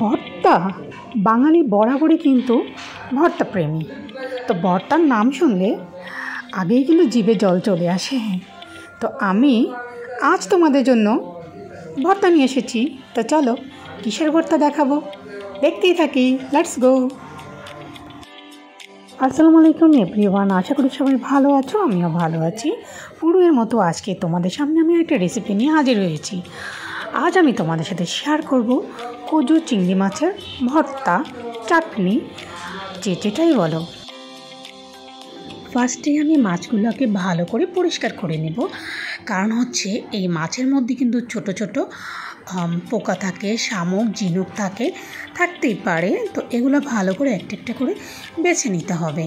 ভর্তা বাঙালি বরাবরই কিন্তু ভর্তা প্রেমী। তো ভর্তার নাম শুনলে আগেই কিন্তু জিভে জল চলে আসে। তো আমি আজ তোমাদের জন্য ভর্তা নিয়ে এসেছি। তো চলো কিসের ভর্তা দেখাবো, দেখতেই থাকি। Let's go. আসসালামু আলাইকুম এভরিওয়ান, আশা করি সবাই ভালো আছো, আমিও ভালো আছি। পুরোর মতো আজকে তোমাদের সামনে আমি একটা রেসিপি নিয়ে হাজির হয়েছি। আজ আমি তোমাদের সাথে শেয়ার করব কচু চিংড়ি মাছের ভর্তা, চাটনি, যেটাই বলো। ফার্স্টে আমি মাছগুলোকে ভালো করে পরিষ্কার করে নেব, কারণ হচ্ছে এই মাছের মধ্যে কিন্তু ছোট ছোট পোকা থাকে, শামুক, ঝিনুক থাকতেই পারে। তো এগুলো ভালো করে একটা একটা করে বেছে নিতে হবে।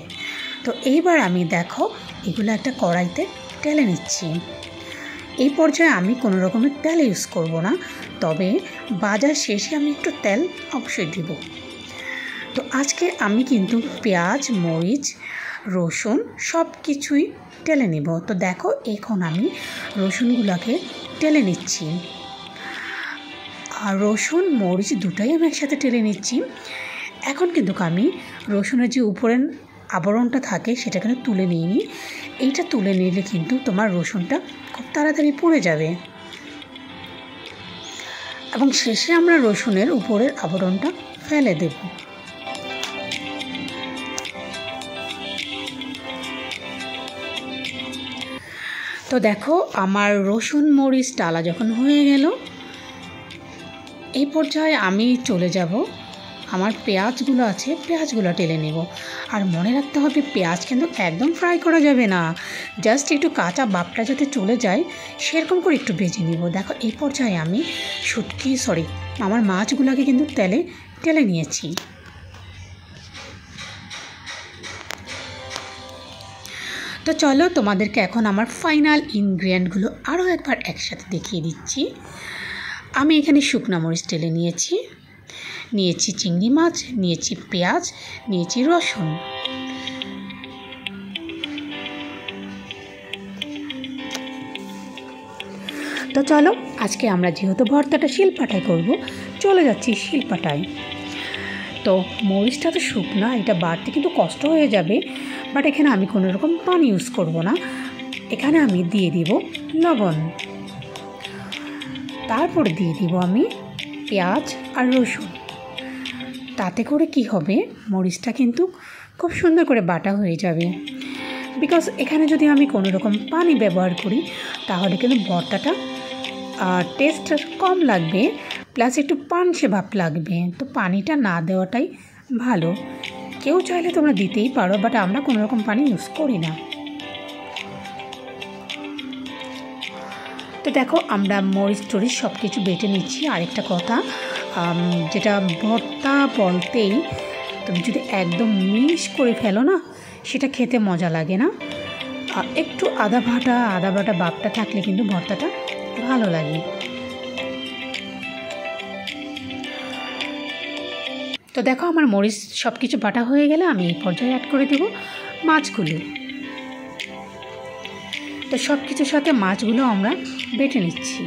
তো এইবার আমি দেখো এগুলো একটা কড়াইতে ঢেলে নিচ্ছি। এই পর্যায়ে আমি কোনো রকমের তেল ইউজ করব না, তবে বাজার শেষে আমি একটু তেল অবশ্যই দিব। তো আজকে আমি কিন্তু পেঁয়াজ, মরিচ, রসুন সব কিছুই ঢেলে নেব। তো দেখো এখন আমি রসুনগুলোকে ঢেলে নিচ্ছি, আর রসুন মরিচ দুটাই আমি একসাথে ঢেলে নিচ্ছি। এখন কিন্তু আমি রসুনের যে উপরের আবরণটা থাকে সেটা কিন্তু তুলে নিইনি। এইটা তুলে নিলে কিন্তু তোমার রসুনটা খুব তাড়াতাড়ি পুড়ে যাবে, এবং শেষে আমরা রসুনের উপরের আবরণটা ফেলে দেব। তো দেখো আমার রসুন মরিচ ডালা যখন হয়ে গেল, এই পর্যায়ে আমি চলে যাব আমার পেঁয়াজগুলো আছে, পেঁয়াজগুলো ঢেলে নেব। আর মনে রাখতে হবে পেঁয়াজ কিন্তু একদম ফ্রাই করা যাবে না, জাস্ট একটু কাঁচা ভাবটা যাতে চলে যায় সেরকম করে একটু ভেজে নিব। দেখো এই পর্যায়ে আমি আমার মাছগুলোকে কিন্তু তেলে ঢেলে নিয়েছি। তো চলো তোমাদেরকে এখন আমার ফাইনাল ইনগ্রিডিয়েন্টগুলো আরও একবার একসাথে দেখিয়ে দিচ্ছি। আমি এখানে শুকনো মরিচ ঢেলে নিয়েছি চিংড়ি মাছ, নিয়েছি পেঁয়াজ, নিয়েছি রসুন। তো চলো আজকে আমরা যেহেতু ভর্তাটা শিলপাটায় করব, চলে যাচ্ছি শিলপাটায়। তো মরিচটা তো শুকনা, এটা বাড়তে কিন্তু কষ্ট হয়ে যাবে, বাট এখানে আমি কোনো রকম পানি ইউজ করব না। এখানে আমি দিয়ে দিব লবণ, তারপরে দিয়ে দিব আমি পেঁয়াজ আর রসুন। তাতে করে কি হবে, মরিচটা কিন্তু খুব সুন্দর করে বাটা হয়ে যাবে। বিকজ এখানে যদি আমি কোনো রকম পানি ব্যবহার করি তাহলে কিন্তু ভর্তাটা টেস্ট কম লাগবে, প্লাস একটু পানসে ভাব লাগবে। তো পানিটা না দেওয়াটাই ভালো। কেউ চাইলে তোমরা দিতেই পারো, বাট আমরা কোনো রকম পানি ইউজ করি না। তো দেখো আমরা মরিচ টরিচ সব কিছু বেটে নিচ্ছি। আরেকটা কথা, যেটা ভর্তা বলতেই তুমি যদি একদম মিশ করে ফেলো না, সেটা খেতে মজা লাগে না। একটু আদা বাটা ভাবটা থাকলে কিন্তু ভর্তাটা ভালো লাগে। তো দেখো আমার মরিচ সব কিছু বাটা হয়ে গেলে আমি এই পর্যায়ে অ্যাড করে দেব মাছগুলো। তো সব কিছুর সাথে মাছগুলো আমরা বেটে নিচ্ছি।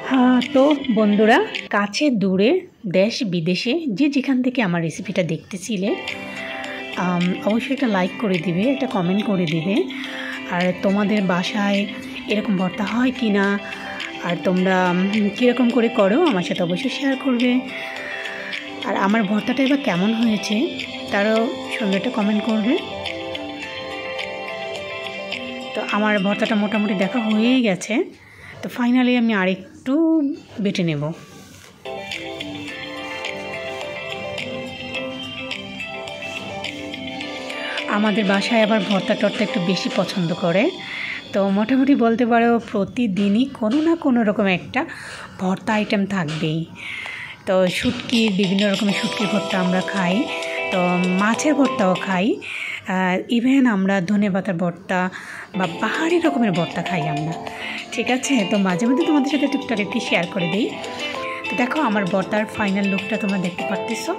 হ্যাঁ, তো বন্ধুরা কাছে দূরে দেশ বিদেশে যে যেখান থেকে আমার রেসিপিটা দেখতেছিলে, অবশ্যই একটা লাইক করে দিবে, একটা কমেন্ট করে দিবে। আর তোমাদের বাসায় এরকম ভর্তা হয় কি না, আর তোমরা কীরকম করে করো আমার সাথে অবশ্যই শেয়ার করবে। আর আমার ভর্তাটা এবার কেমন হয়েছে তারও সুন্দর একটা কমেন্ট করবে। তো আমার ভর্তাটা মোটামুটি দেখা হয়েই গেছে। তো ফাইনালি আমি আরেকটু বেটে নেব। আমাদের বাসায় আবার ভর্তা টর্তা একটু বেশি পছন্দ করে। তো মোটামুটি বলতে পারো প্রতিদিনই কোনো না কোনো রকম একটা ভর্তা আইটেম থাকবেই। তো বিভিন্ন রকমের শুটকির ভর্তা আমরা খাই, তো মাছের ভর্তাও খাই, ইভেন আমরা ধনেপাতার ভর্তা বা পাহাড়ি রকমের ভর্তা খাই আমরা। ঠিক আছে, তো মাঝে মধ্যে তোমাদের সাথে টুকটাক একটু শেয়ার করে দিই। তো দেখো আমার ভর্তার ফাইনাল লুকটা তোমরা দেখতে পারতেছো,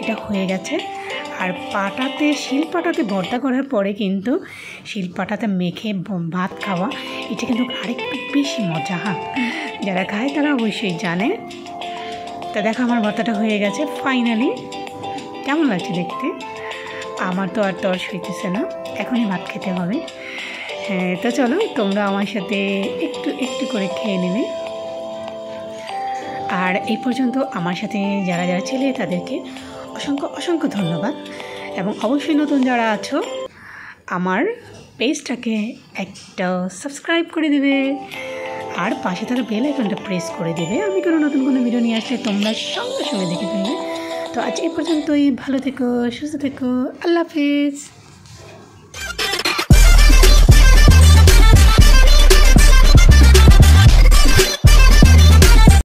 এটা হয়ে গেছে। আর পাটাতে শিলপাটাতে ভর্তা করার পরে কিন্তু শিলপাটাতে মেখে ভাত খাওয়া এটা কিন্তু আরেকটু বেশি মজা। হ্যাঁ, যারা খায় তারা অবশ্যই জানে। তা দেখো আমার ভর্তাটা হয়ে গেছে ফাইনালি। কেমন লাগছে দেখতে? আমার তো আর তর সইতেছে না, এখনই ভাত খেতে হবে। হ্যাঁ, তো চলো তোমরা আমার সাথে একটু একটু করে খেয়ে নেবে। আর এই পর্যন্ত আমার সাথে যারা যারা ছিলে তাদেরকে অসংখ্য অসংখ্য ধন্যবাদ। এবং অবশ্যই নতুন যারা আছো আমার পেজটাকে একটা সাবস্ক্রাইব করে দেবে আর পাশে থাকা বেল আইকনটা প্রেস করে দেবে। আমি কোনো নতুন কোনো ভিডিও নিয়ে আসলে তোমরা সঙ্গে সঙ্গে দেখে ফেলবে। তো আজ এই পর্যন্তই, ভালো থেকো, সুস্থ থেকো, আল্লাহ হাফেজ।